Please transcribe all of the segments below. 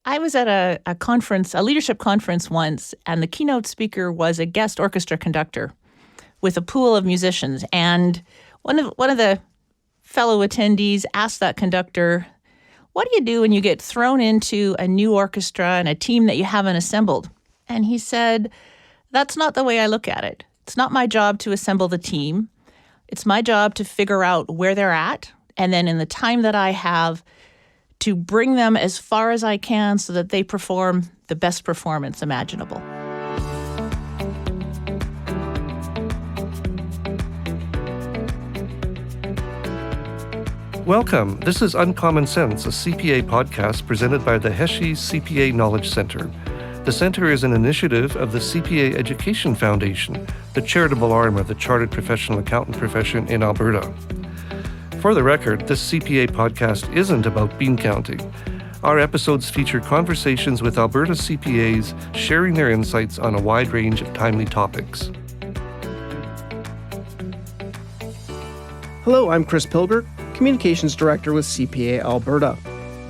I was at a conference, a leadership conference once, and the keynote speaker was a guest orchestra conductor with a pool of musicians. And one of the fellow attendees asked that conductor, "What do you do when you get thrown into a new orchestra and a team that you haven't assembled?" And he said, "That's not the way I look at it. It's not my job to assemble the team. It's my job to figure out where they're at, and then in the time that I have, to bring them as far as I can so that they perform the best performance imaginable." Welcome. This is Uncommon Sense, a CPA podcast presented by the Heshe CPA Knowledge Centre. The Centre is an initiative of the CPA Education Foundation, the charitable arm of the Chartered Professional Accountant profession in Alberta. For the record, this CPA podcast isn't about bean counting. Our episodes feature conversations with Alberta CPAs sharing their insights on a wide range of timely topics. Hello, I'm Chris Pilger, Communications Director with CPA Alberta.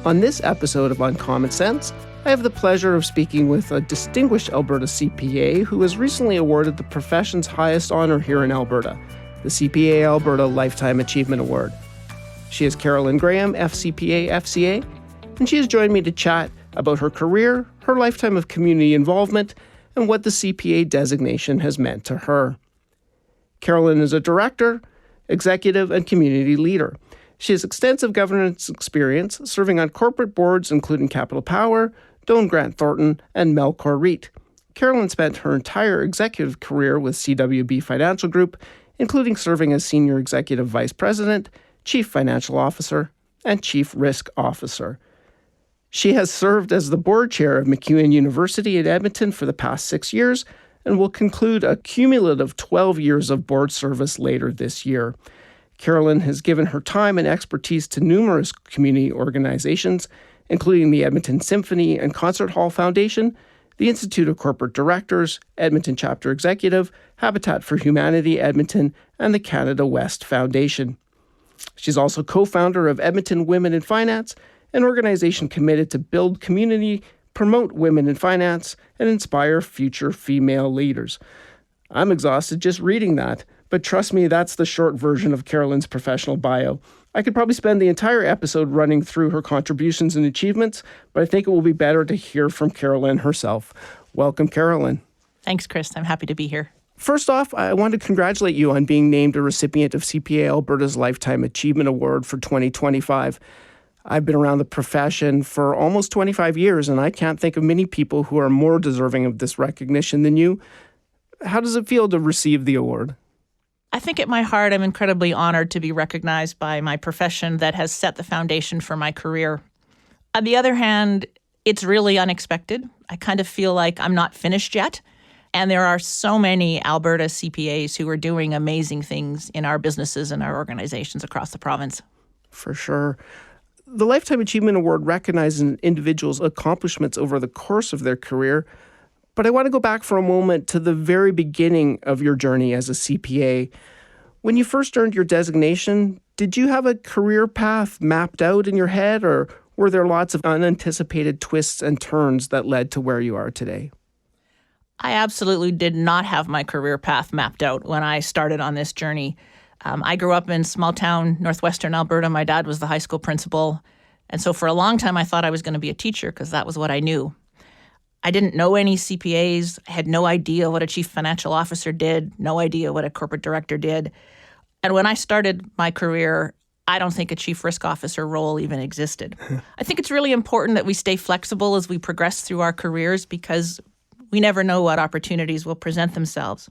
On this episode of Uncommon Sense, I have the pleasure of speaking with a distinguished Alberta CPA who was recently awarded the profession's highest honor here in Alberta, the CPA Alberta Lifetime Achievement Award. She is Carolyn Graham FCPA FCA, and she has joined me to chat about her career, her lifetime of community involvement, and what the CPA designation has meant to her. Carolyn is a director, executive, and community leader. She has extensive governance experience serving on corporate boards including Capital Power, Doane Grant Thornton, and Melcor REIT. Carolyn spent her entire executive career with CWB Financial Group, including serving as Senior Executive Vice President, Chief Financial Officer, and Chief Risk Officer. She has served as the board chair of MacEwan University at Edmonton for the past 6 years and will conclude a cumulative 12 years of board service later this year. Carolyn has given her time and expertise to numerous community organizations, including the Edmonton Symphony and Concert Hall Foundation, the Institute of Corporate Directors, Edmonton Chapter Executive, Habitat for Humanity Edmonton, and the Canada West Foundation. She's also co-founder of Edmonton Women in Finance, an organization committed to build community, promote women in finance, and inspire future female leaders. I'm exhausted just reading that, but trust me, that's the short version of Carolyn's professional bio. I could probably spend the entire episode running through her contributions and achievements, but I think it will be better to hear from Carolyn herself. Welcome, Carolyn. Thanks, Chris. I'm happy to be here. First off, I want to congratulate you on being named a recipient of CPA Alberta's Lifetime Achievement Award for 2025. I've been around the profession for almost 25 years, and I can't think of many people who are more deserving of this recognition than you. How does it feel to receive the award? I think at my heart, I'm incredibly honored to be recognized by my profession that has set the foundation for my career. On the other hand, it's really unexpected. I kind of feel like I'm not finished yet. And there are so many Alberta CPAs who are doing amazing things in our businesses and our organizations across the province. For sure. The Lifetime Achievement Award recognizes an individual's accomplishments over the course of their career. But I want to go back for a moment to the very beginning of your journey as a CPA. When you first earned your designation, did you have a career path mapped out in your head, or were there lots of unanticipated twists and turns that led to where you are today? I absolutely did not have my career path mapped out when I started on this journey. I grew up in small town, northwestern Alberta. My dad was the high school principal. And so for a long time, I thought I was going to be a teacher because that was what I knew. I didn't know any CPAs, I had no idea what a chief financial officer did, no idea what a corporate director did. And when I started my career, I don't think a chief risk officer role even existed. I think it's really important that we stay flexible as we progress through our careers because we never know what opportunities will present themselves.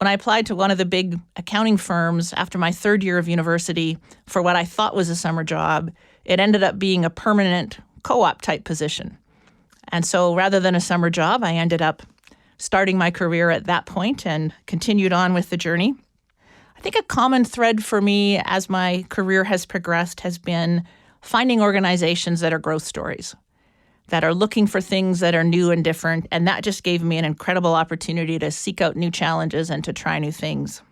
When I applied to one of the big accounting firms after my third year of university for what I thought was a summer job, it ended up being a permanent co-op type position. And so rather than a summer job, I ended up starting my career at that point and continued on with the journey. I think a common thread for me as my career has progressed has been finding organizations that are growth stories, that are looking for things that are new and different. And that just gave me an incredible opportunity to seek out new challenges and to try new things.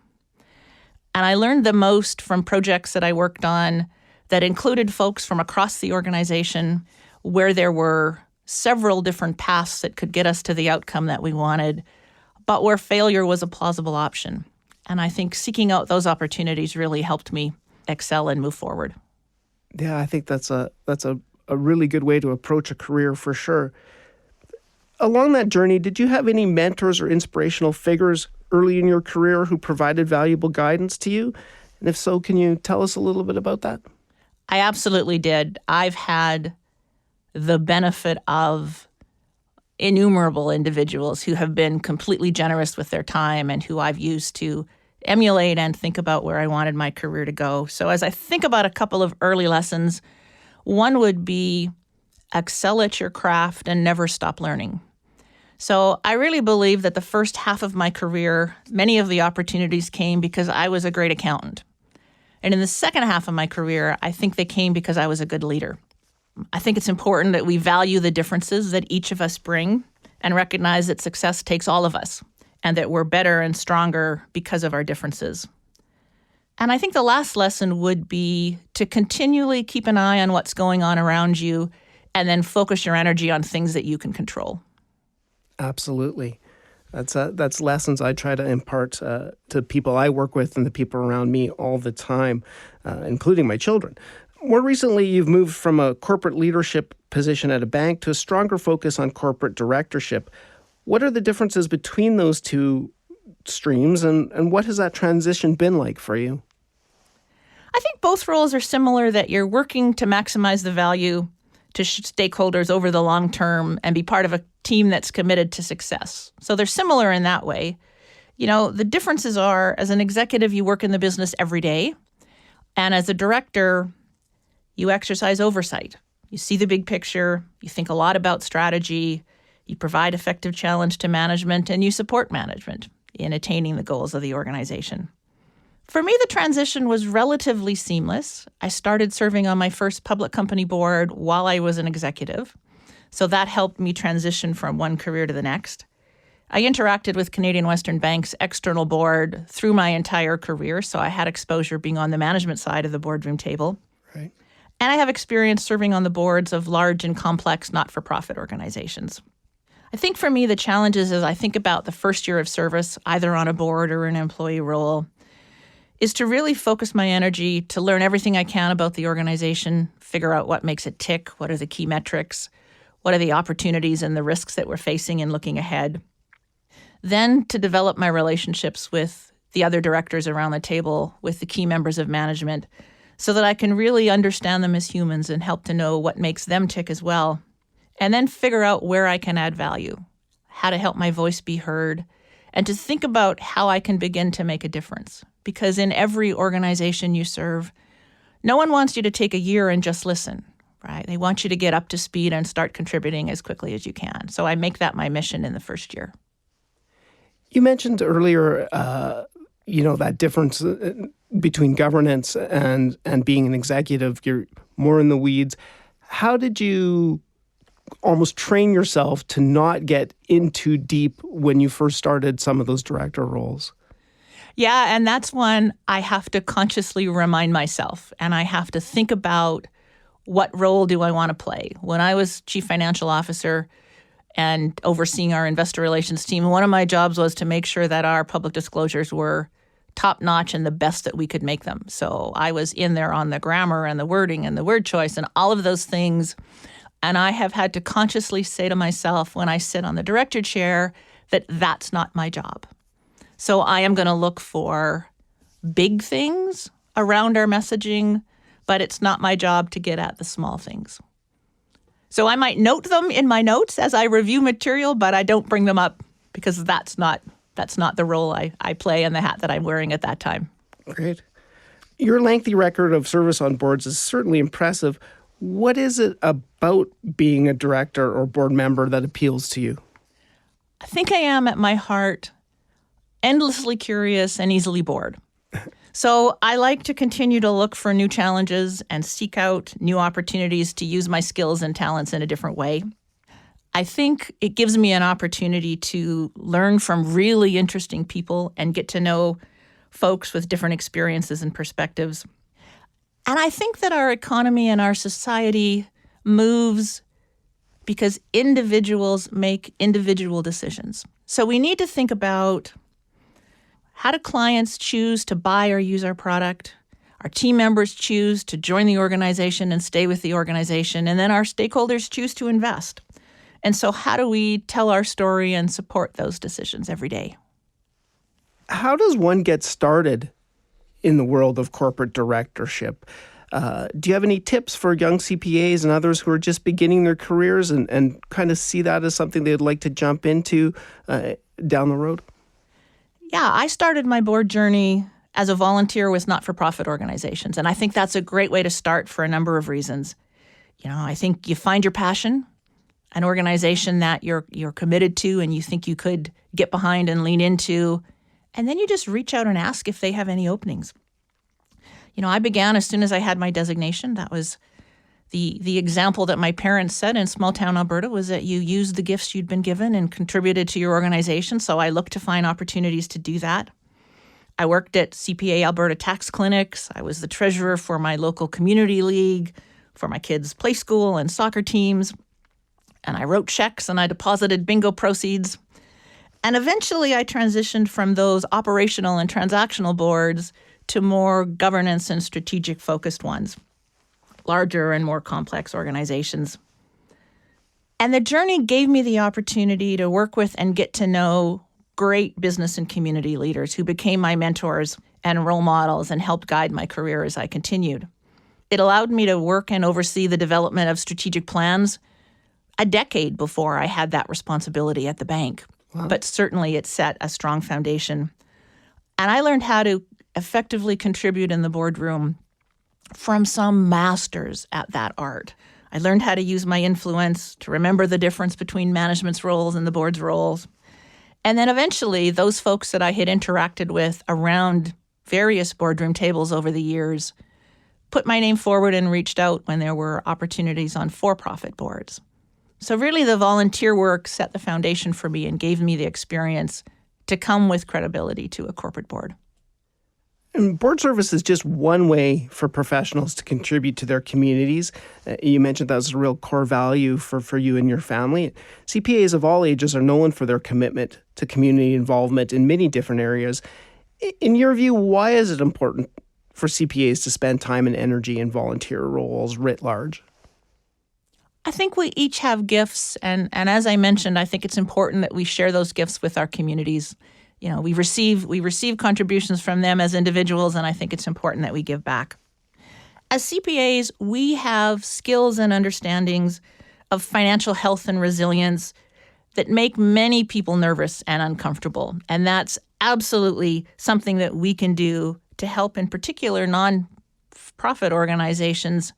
And I learned the most from projects that I worked on that included folks from across the organization where there were several different paths that could get us to the outcome that we wanted, but where failure was a plausible option. And I think seeking out those opportunities really helped me excel and move forward. Yeah, I think that's a really good way to approach a career for sure. Along that journey, did you have any mentors or inspirational figures early in your career who provided valuable guidance to you? And if so, can you tell us a little bit about that? I absolutely did. I've had the benefit of innumerable individuals who have been completely generous with their time and who I've used to emulate and think about where I wanted my career to go. So as I think about a couple of early lessons, one would be excel at your craft and never stop learning. So I really believe that the first half of my career, many of the opportunities came because I was a great accountant. And in the second half of my career, I think they came because I was a good leader. I think it's important that we value the differences that each of us bring and recognize that success takes all of us and that we're better and stronger because of our differences. And I think the last lesson would be to continually keep an eye on what's going on around you and then focus your energy on things that you can control. Absolutely. That's lessons I try to impart to people I work with and the people around me all the time, including my children. More recently, you've moved from a corporate leadership position at a bank to a stronger focus on corporate directorship. What are the differences between those two streams, and what has that transition been like for you? I think both roles are similar, that you're working to maximize the value to stakeholders over the long term and be part of a team that's committed to success. So they're similar in that way. You know, the differences are, as an executive, you work in the business every day. And as a director, you exercise oversight. You see the big picture, you think a lot about strategy, you provide effective challenge to management, and you support management in attaining the goals of the organization. For me, the transition was relatively seamless. I started serving on my first public company board while I was an executive, so that helped me transition from one career to the next. I interacted with Canadian Western Bank's external board through my entire career, so I had exposure being on the management side of the boardroom table. Right. And I have experience serving on the boards of large and complex not-for-profit organizations. I think for me, the challenges as I think about the first year of service, either on a board or an employee role, is to really focus my energy to learn everything I can about the organization, figure out what makes it tick, what are the key metrics, what are the opportunities and the risks that we're facing and looking ahead. Then to develop my relationships with the other directors around the table, with the key members of management, so that I can really understand them as humans and help to know what makes them tick as well. And then figure out where I can add value, how to help my voice be heard, and to think about how I can begin to make a difference. Because in every organization you serve, no one wants you to take a year and just listen, right? They want you to get up to speed and start contributing as quickly as you can. So I make that my mission in the first year. You mentioned earlier, that difference between governance and being an executive. You're more in the weeds. How did you almost train yourself to not get in too deep when you first started some of those director roles? Yeah, and that's one I have to consciously remind myself, and I have to think about what role do I want to play. When I was chief financial officer and overseeing our investor relations team, one of my jobs was to make sure that our public disclosures were top-notch and the best that we could make them. So I was in there on the grammar and the wording and the word choice and all of those things. And I have had to consciously say to myself when I sit on the director chair that that's not my job. So I am going to look for big things around our messaging, but it's not my job to get at the small things. So I might note them in my notes as I review material, but I don't bring them up because that's not the role I play and the hat that I'm wearing at that time. Great. Your lengthy record of service on boards is certainly impressive. What is it about being a director or board member that appeals to you? I think I am at my heart endlessly curious and easily bored. So I like to continue to look for new challenges and seek out new opportunities to use my skills and talents in a different way. I think it gives me an opportunity to learn from really interesting people and get to know folks with different experiences and perspectives. And I think that our economy and our society moves because individuals make individual decisions. So we need to think about, how do clients choose to buy or use our product? Our team members choose to join the organization and stay with the organization, and then our stakeholders choose to invest. And so how do we tell our story and support those decisions every day? How does one get started in the world of corporate directorship? Do you have any tips for young CPAs and others who are just beginning their careers and kind of see that as something they'd like to jump into down the road? Yeah, I started my board journey as a volunteer with not-for-profit organizations, and I think that's a great way to start for a number of reasons. I think you find your passion, an organization that you're committed to and you think you could get behind and lean into, and then you just reach out and ask if they have any openings. I began as soon as I had my designation. That was the example that my parents set in small town Alberta, was that you used the gifts you'd been given and contributed to your organization. So I looked to find opportunities to do that. I worked at CPA Alberta tax clinics. I was the treasurer for my local community league, for my kids' play school and soccer teams. And I wrote checks and I deposited bingo proceeds. And eventually I transitioned from those operational and transactional boards to more governance and strategic focused ones, larger and more complex organizations. And the journey gave me the opportunity to work with and get to know great business and community leaders who became my mentors and role models and helped guide my career as I continued. It allowed me to work and oversee the development of strategic plans a decade before I had that responsibility at the bank. Wow. But certainly it set a strong foundation. And I learned how to effectively contribute in the boardroom from some masters at that art. I learned how to use my influence to remember the difference between management's roles and the board's roles. And then eventually, those folks that I had interacted with around various boardroom tables over the years put my name forward and reached out when there were opportunities on for-profit boards. So really, the volunteer work set the foundation for me and gave me the experience to come with credibility to a corporate board. And board service is just one way for professionals to contribute to their communities. You mentioned that was a real core value for you and your family. CPAs of all ages are known for their commitment to community involvement in many different areas. In your view, why is it important for CPAs to spend time and energy in volunteer roles writ large? I think we each have gifts, and as I mentioned, I think it's important that we share those gifts with our communities. We receive contributions from them as individuals, and I think it's important that we give back. As CPAs, we have skills and understandings of financial health and resilience that make many people nervous and uncomfortable. And that's absolutely something that we can do to help, in particular, non-profit organizations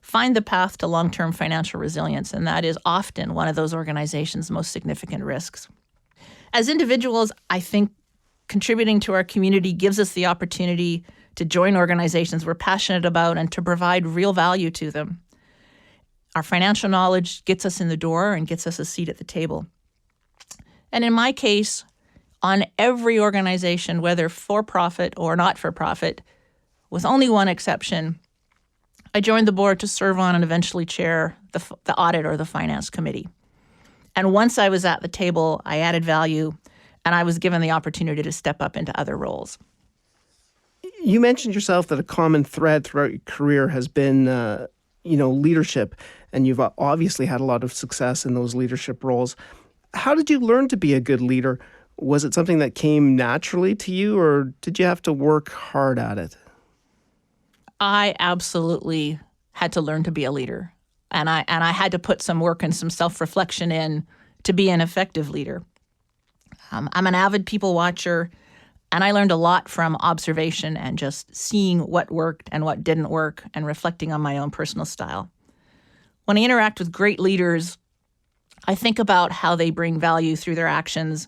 find the path to long-term financial resilience. And that is often one of those organizations' most significant risks. As individuals, I think contributing to our community gives us the opportunity to join organizations we're passionate about and to provide real value to them. Our financial knowledge gets us in the door and gets us a seat at the table. And in my case, on every organization, whether for-profit or not-for-profit, with only one exception, I joined the board to serve on and eventually chair the audit or the finance committee. And once I was at the table, I added value, and I was given the opportunity to step up into other roles. You mentioned yourself that a common thread throughout your career has been, leadership, and you've obviously had a lot of success in those leadership roles. How did you learn to be a good leader? Was it something that came naturally to you, or did you have to work hard at it? I absolutely had to learn to be a leader. And I had to put some work and some self-reflection in to be an effective leader. I'm an avid people watcher, and I learned a lot from observation and just seeing what worked and what didn't work and reflecting on my own personal style. When I interact with great leaders, I think about how they bring value through their actions.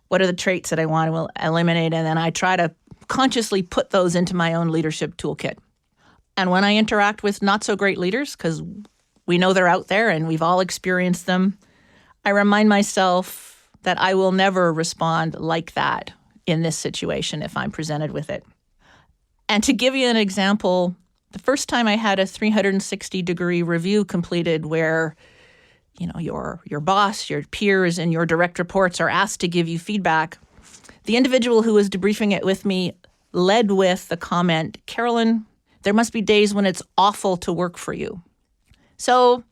What are the traits that I want to eliminate? And then I try to consciously put those into my own leadership toolkit. And when I interact with not so great leaders, because we know they're out there and we've all experienced them, I remind myself that I will never respond like that in this situation if I'm presented with it. And to give you an example, the first time I had a 360-degree review completed where, your boss, your peers, and your direct reports are asked to give you feedback, the individual who was debriefing it with me led with the comment, "Carolyn, there must be days when it's awful to work for you." So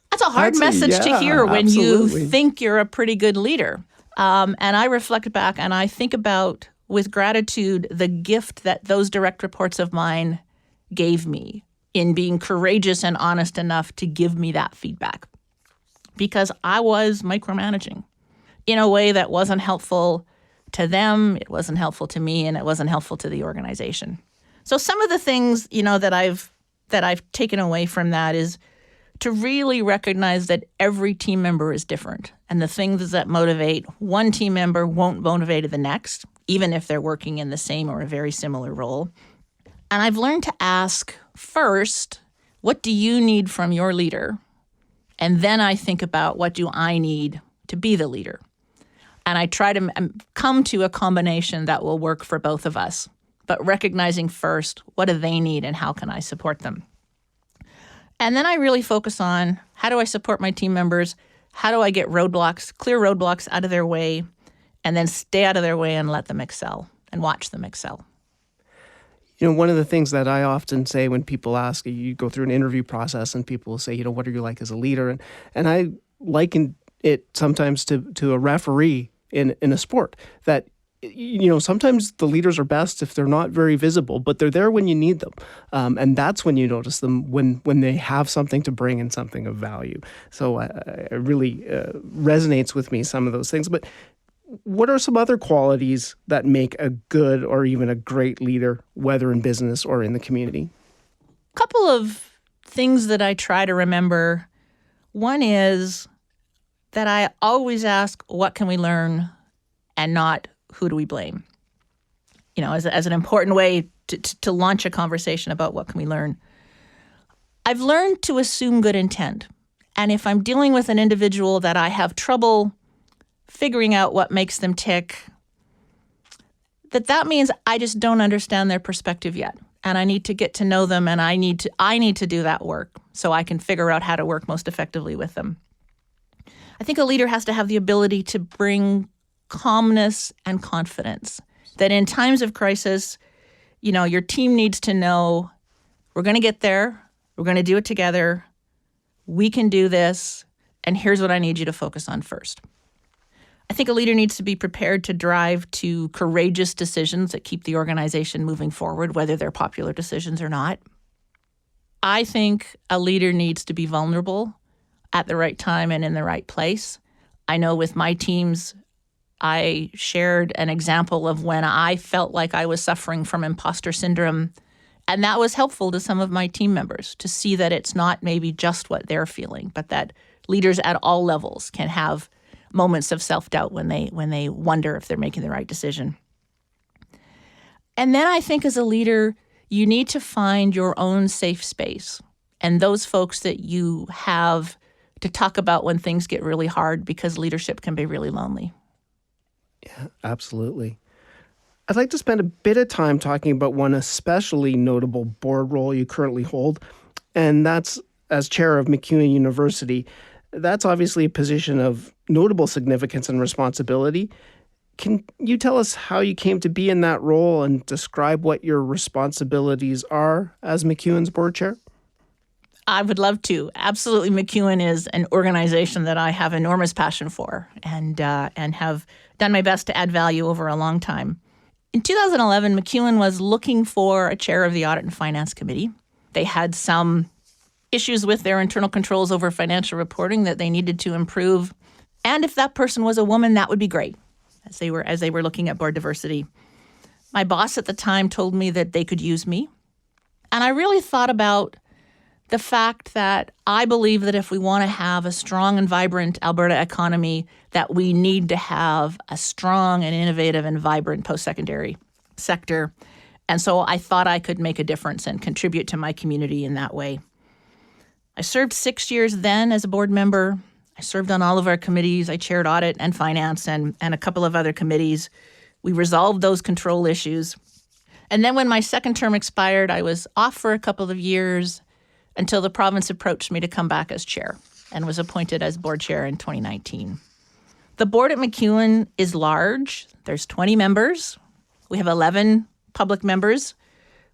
that's a hard message to hear when absolutely. you think you're a pretty good leader. And I reflect back and I think about, with gratitude, the gift that those direct reports of mine gave me in being courageous and honest enough to give me that feedback. Because I was micromanaging in a way that wasn't helpful to them, it wasn't helpful to me, and it wasn't helpful to the organization. So some of the things, that I've taken away from that is to really recognize that every team member is different, and the things that motivate one team member won't motivate the next, even if they're working in the same or a very similar role. And I've learned to ask first, what do you need from your leader? And then I think about, what do I need to be the leader? And I try to come to a combination that will work for both of us, but recognizing first, what do they need and how can I support them? And then I really focus on, how do I support my team members? How do I get clear roadblocks out of their way, and then stay out of their way and let them excel and watch them excel? One of the things that I often say when people ask, you go through an interview process and people will say, what are you like as a leader? And I liken it sometimes to a referee in a sport, that sometimes the leaders are best if they're not very visible, but they're there when you need them. And that's when you notice them, when they have something to bring and something of value. So it really resonates with me, some of those things. But what are some other qualities that make a good or even a great leader, whether in business or in the community? A couple of things that I try to remember. One is that I always ask, what can we learn, and not who do we blame? As an important way to launch a conversation about what can we learn. I've learned to assume good intent. And if I'm dealing with an individual that I have trouble figuring out what makes them tick, that means I just don't understand their perspective yet. And I need to get to know them, and I need to do that work so I can figure out how to work most effectively with them. I think a leader has to have the ability to bring calmness and confidence, that in times of crisis, your team needs to know, we're going to get there, we're going to do it together, we can do this, and here's what I need you to focus on first. I think a leader needs to be prepared to drive to courageous decisions that keep the organization moving forward, whether they're popular decisions or not. I think a leader needs to be vulnerable at the right time and in the right place. I know with my teams, I shared an example of when I felt like I was suffering from imposter syndrome, and that was helpful to some of my team members to see that it's not maybe just what they're feeling, but that leaders at all levels can have moments of self-doubt when they wonder if they're making the right decision. And then I think as a leader, you need to find your own safe space and those folks that you have to talk about when things get really hard, because leadership can be really lonely. Yeah, absolutely. I'd like to spend a bit of time talking about one especially notable board role you currently hold, and that's as chair of MacEwan University. That's obviously a position of notable significance and responsibility. Can you tell us how you came to be in that role and describe what your responsibilities are as MacEwan's board chair? I would love to. Absolutely. MacEwan is an organization that I have enormous passion for and have done my best to add value over a long time. In 2011, MacEwan was looking for a chair of the Audit and Finance Committee. They had some issues with their internal controls over financial reporting that they needed to improve. And if that person was a woman, that would be great, as they were looking at board diversity. My boss at the time told me that they could use me. And I really thought about the fact that I believe that if we want to have a strong and vibrant Alberta economy, that we need to have a strong and innovative and vibrant post-secondary sector. And so I thought I could make a difference and contribute to my community in that way. I served 6 years then as a board member. I served on all of our committees. I chaired audit and finance and a couple of other committees. We resolved those control issues. And then when my second term expired, I was off for a couple of years until the province approached me to come back as chair. and was appointed as board chair in 2019. The board at MacEwan is large. There's 20 members. We have 11 public members.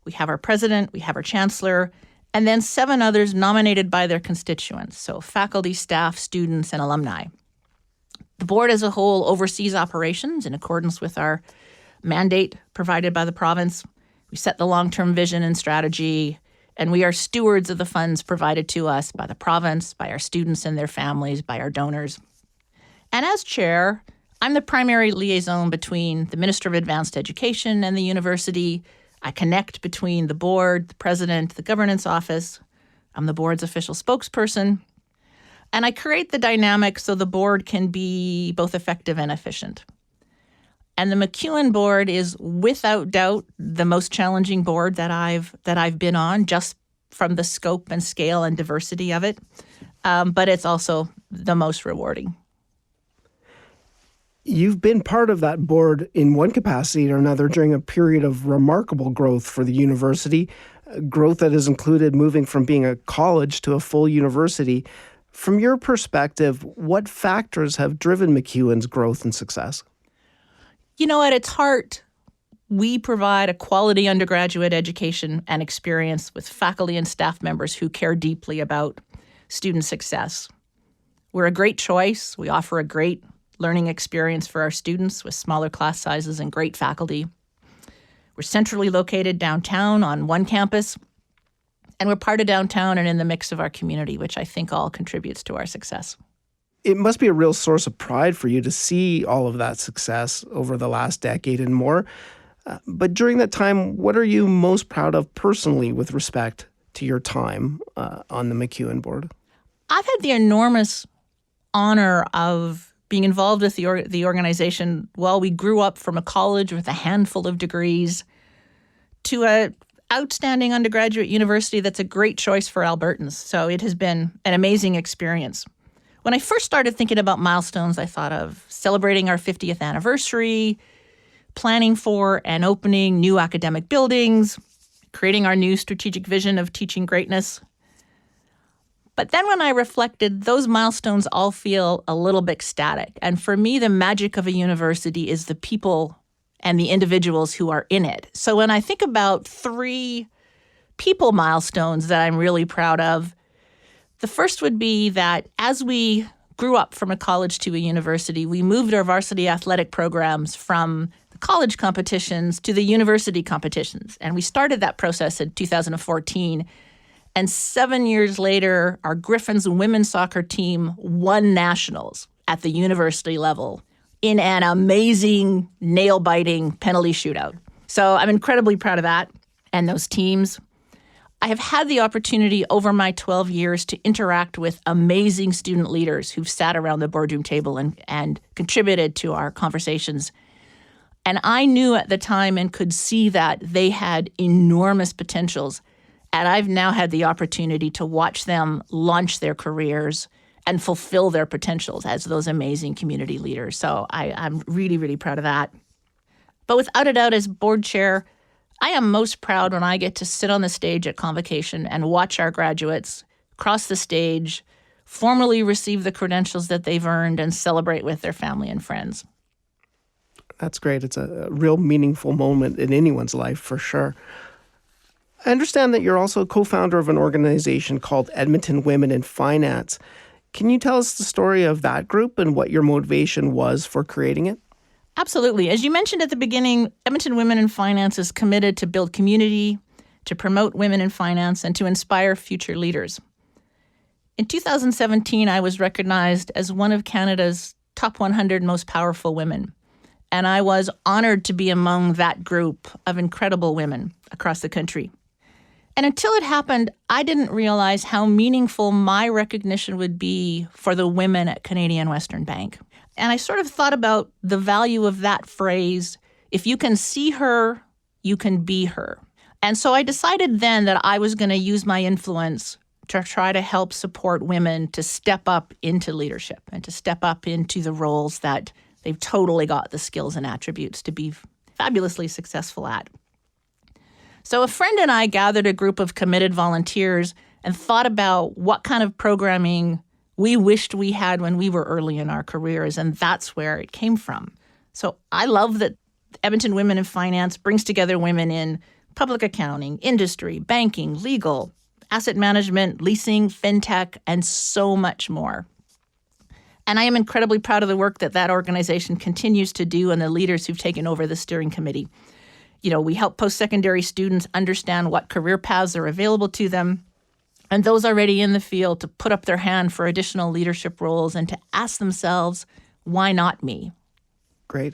We have our president, we have our chancellor, and then 7 others nominated by their constituents, so faculty, staff, students, and alumni. The board as a whole oversees operations in accordance with our mandate provided by the province. We set the long-term vision and strategy, and we are stewards of the funds provided to us by the province, by our students and their families, by our donors. And as chair, I'm the primary liaison between the Minister of Advanced Education and the university. I connect between the board, the president, the governance office. I'm the board's official spokesperson. And I create the dynamic so the board can be both effective and efficient. And the MacEwan board is without doubt the most challenging board that I've been on, just from the scope and scale and diversity of it. But it's also the most rewarding. You've been part of that board in one capacity or another during a period of remarkable growth for the university, growth that has included moving from being a college to a full university. From your perspective, what factors have driven MacEwan's growth and success? You know, at its heart, we provide a quality undergraduate education and experience with faculty and staff members who care deeply about student success. We're a great choice. We offer a great learning experience for our students with smaller class sizes and great faculty. We're centrally located downtown on one campus, and we're part of downtown and in the mix of our community, which I think all contributes to our success. It must be a real source of pride for you to see all of that success over the last decade and more. But during that time, what are you most proud of personally with respect to your time on the MacEwan board? I've had the enormous honor of being involved with the organization while we grew up from a college with a handful of degrees to an outstanding undergraduate university that's a great choice for Albertans. So it has been an amazing experience. When I first started thinking about milestones, I thought of celebrating our 50th anniversary, planning for and opening new academic buildings, creating our new strategic vision of teaching greatness. But then when I reflected, those milestones all feel a little bit static. And for me, the magic of a university is the people and the individuals who are in it. So when I think about 3 people milestones that I'm really proud of, the first would be that as we grew up from a college to a university, we moved our varsity athletic programs from the college competitions to the university competitions. And we started that process in 2014. And 7 years later, our Griffins women's soccer team won nationals at the university level in an amazing, nail-biting penalty shootout. So I'm incredibly proud of that and those teams. I have had the opportunity over my 12 years to interact with amazing student leaders who've sat around the boardroom table and contributed to our conversations. And I knew at the time and could see that they had enormous potentials. And I've now had the opportunity to watch them launch their careers and fulfill their potentials as those amazing community leaders. So I'm really, really proud of that. But without a doubt, as board chair, I am most proud when I get to sit on the stage at convocation and watch our graduates cross the stage, formally receive the credentials that they've earned, and celebrate with their family and friends. That's great. It's a real meaningful moment in anyone's life, for sure. I understand that you're also co-founder of an organization called Edmonton Women in Finance. Can you tell us the story of that group and what your motivation was for creating it? Absolutely. As you mentioned at the beginning, Edmonton Women in Finance is committed to build community, to promote women in finance, and to inspire future leaders. In 2017, I was recognized as one of Canada's top 100 most powerful women. And I was honored to be among that group of incredible women across the country. And until it happened, I didn't realize how meaningful my recognition would be for the women at Canadian Western Bank. And I sort of thought about the value of that phrase, if you can see her, you can be her. And so I decided then that I was going to use my influence to try to help support women to step up into leadership and to step up into the roles that they've totally got the skills and attributes to be fabulously successful at. So a friend and I gathered a group of committed volunteers and thought about what kind of programming we wished we had when we were early in our careers, and that's where it came from. So I love that Edmonton Women in Finance brings together women in public accounting, industry, banking, legal, asset management, leasing, fintech, and so much more. And I am incredibly proud of the work that organization continues to do and the leaders who've taken over the steering committee. We help post-secondary students understand what career paths are available to them, and those already in the field to put up their hand for additional leadership roles and to ask themselves, why not me? Great.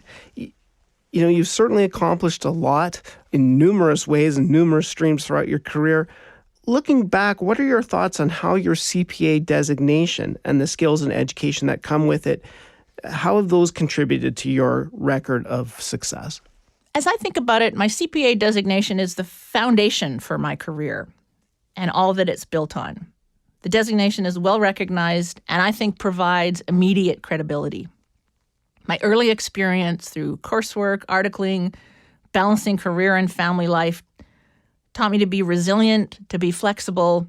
You've certainly accomplished a lot in numerous ways and numerous streams throughout your career. Looking back, what are your thoughts on how your CPA designation and the skills and education that come with it, how have those contributed to your record of success? As I think about it, my CPA designation is the foundation for my career and all that it's built on. The designation is well recognized and I think provides immediate credibility. My early experience through coursework, articling, balancing career and family life taught me to be resilient, to be flexible,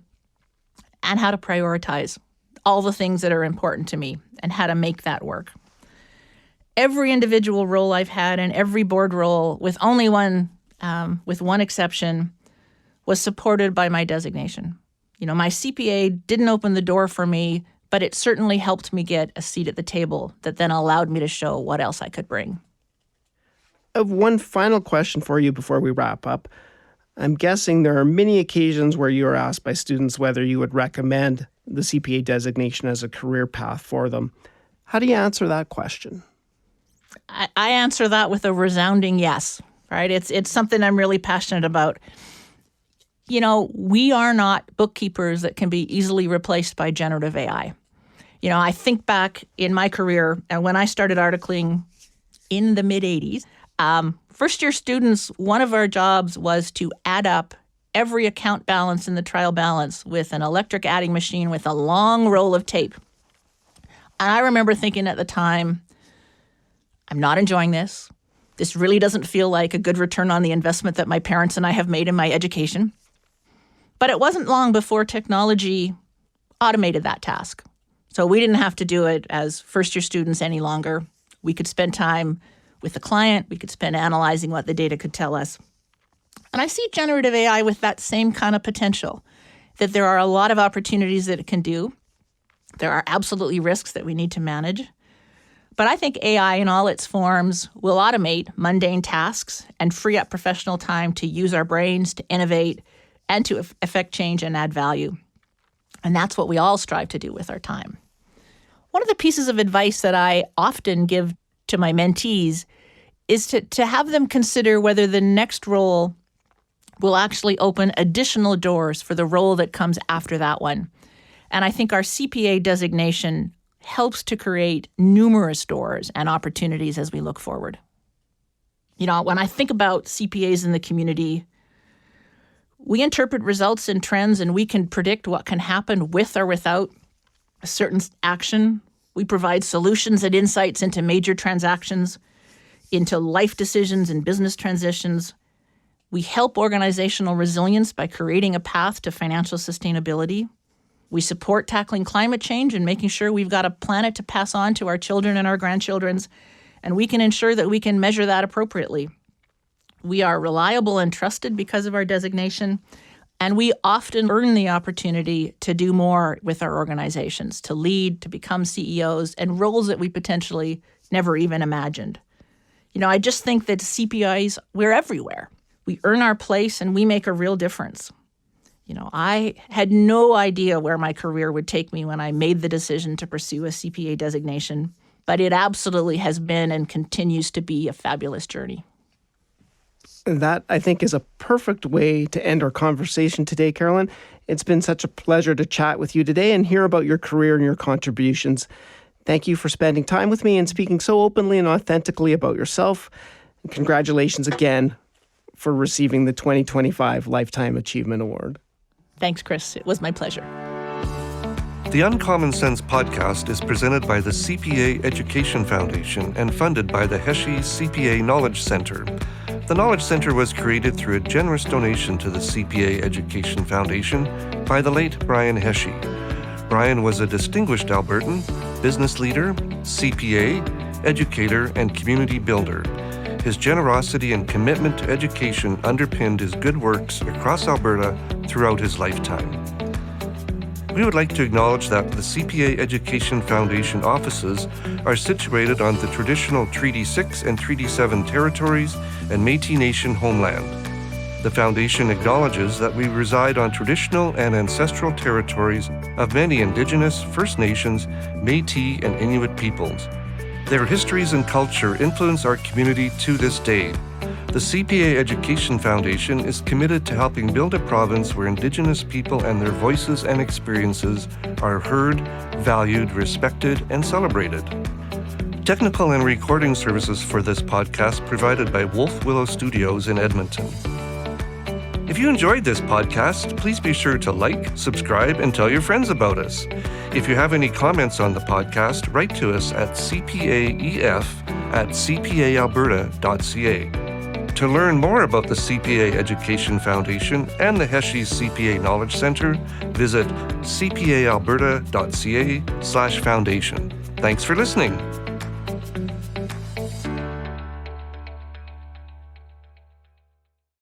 and how to prioritize all the things that are important to me and how to make that work. Every individual role I've had and every board role, with only one exception, was supported by my designation. My CPA didn't open the door for me, but it certainly helped me get a seat at the table that then allowed me to show what else I could bring. I have one final question for you before we wrap up. I'm guessing there are many occasions where you are asked by students whether you would recommend the CPA designation as a career path for them. How do you answer that question? I answer that with a resounding yes, right? It's something I'm really passionate about. We are not bookkeepers that can be easily replaced by generative AI. I think back in my career, and when I started articling in the mid-'80s, first-year students, one of our jobs was to add up every account balance in the trial balance with an electric adding machine with a long roll of tape. And I remember thinking at the time, I'm not enjoying this. This really doesn't feel like a good return on the investment that my parents and I have made in my education. But it wasn't long before technology automated that task. So we didn't have to do it as first-year students any longer. We could spend time with the client. We could spend analyzing what the data could tell us. And I see generative AI with that same kind of potential, that there are a lot of opportunities that it can do. There are absolutely risks that we need to manage. But I think AI in all its forms will automate mundane tasks and free up professional time to use our brains, to innovate, and to affect change and add value. And that's what we all strive to do with our time. One of the pieces of advice that I often give to my mentees is to have them consider whether the next role will actually open additional doors for the role that comes after that one. And I think our CPA designation helps to create numerous doors and opportunities as we look forward. When I think about CPAs in the community, we interpret results and trends, and we can predict what can happen with or without a certain action. We provide solutions and insights into major transactions, into life decisions and business transitions. We help organizational resilience by creating a path to financial sustainability. We support tackling climate change and making sure we've got a planet to pass on to our children and our grandchildren's, and we can ensure that we can measure that appropriately. We are reliable and trusted because of our designation, and we often earn the opportunity to do more with our organizations, to lead, to become CEOs, and roles that we potentially never even imagined. I just think that CPAs, we're everywhere. We earn our place and we make a real difference. I had no idea where my career would take me when I made the decision to pursue a CPA designation, but it absolutely has been and continues to be a fabulous journey. That, I think, is a perfect way to end our conversation today, Carolyn. It's been such a pleasure to chat with you today and hear about your career and your contributions. Thank you for spending time with me and speaking so openly and authentically about yourself. And congratulations again for receiving the 2025 Lifetime Achievement Award. Thanks, Chris. It was my pleasure. The Uncommon Sense podcast is presented by the CPA Education Foundation and funded by the Heshie CPA Knowledge Center. The Knowledge Center was created through a generous donation to the CPA Education Foundation by the late Brian Heshie. Brian was a distinguished Albertan, business leader, CPA, educator, and community builder. His generosity and commitment to education underpinned his good works across Alberta throughout his lifetime. We would like to acknowledge that the CPA Education Foundation offices are situated on the traditional Treaty 6 and Treaty 7 territories and Métis Nation homeland. The Foundation acknowledges that we reside on traditional and ancestral territories of many Indigenous, First Nations, Métis, and Inuit peoples. Their histories and culture influence our community to this day. The CPA Education Foundation is committed to helping build a province where Indigenous people and their voices and experiences are heard, valued, respected, and celebrated. Technical and recording services for this podcast provided by Wolf Willow Studios in Edmonton. If you enjoyed this podcast, please be sure to like, subscribe, and tell your friends about us. If you have any comments on the podcast, write to us at cpaef@cpaalberta.ca. To learn more about the CPA Education Foundation and the Heshie CPA Knowledge Centre, visit cpaalberta.ca/foundation. Thanks for listening.